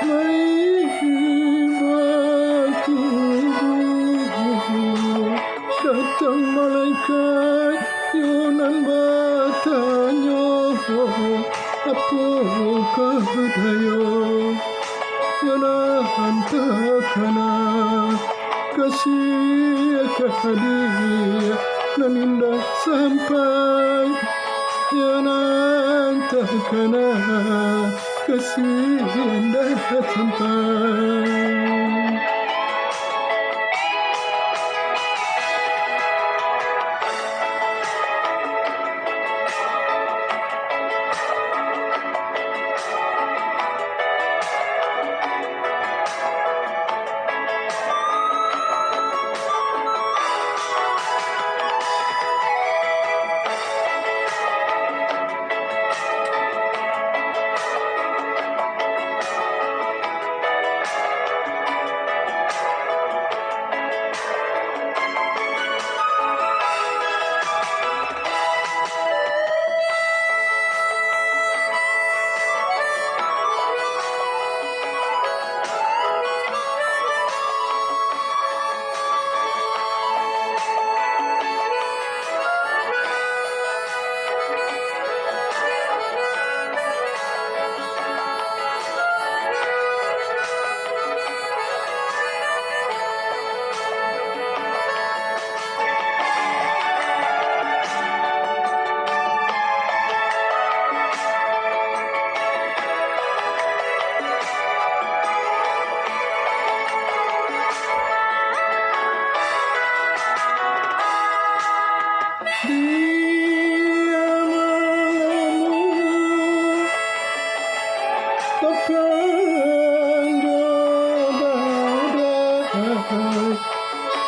mai batu datang malaikat yunan bertanya, apakah daya yana hantakana kasih kehadiah nan indah sampai yana hantakana kasih indah sampai.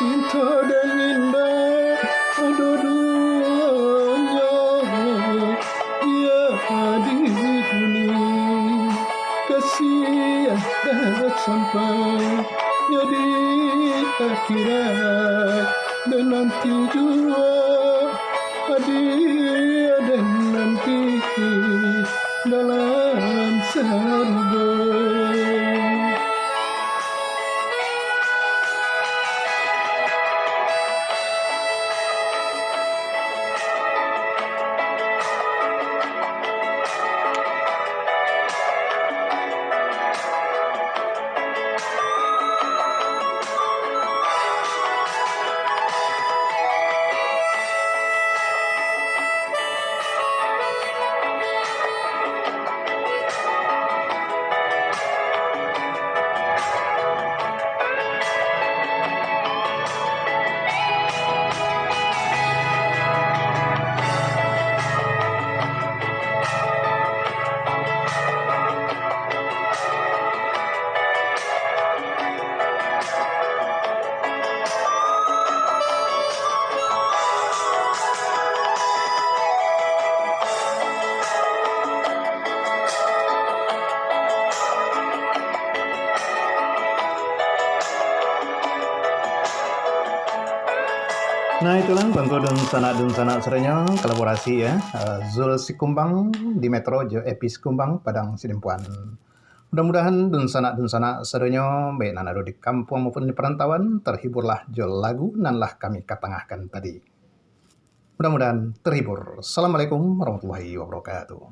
Cinta dan indah dua-duanya dia hadir di dunia. Kasiah dapat sampai ya di akhirat dan nanti juga hadir dan nanti dalam surga. Nah itulah bangko dan sanak serenya kolaborasi ya Zul Sikumbang di Metro Jo Epi Sikumbang Padang Sidempuan. Mudah-mudahan dan sanak serenya baik nan ada di kampung maupun di perantauan terhiburlah jo lagu nanlah kami katengahkan tadi. Mudah-mudahan terhibur. Assalamualaikum warahmatullahi wabarakatuh.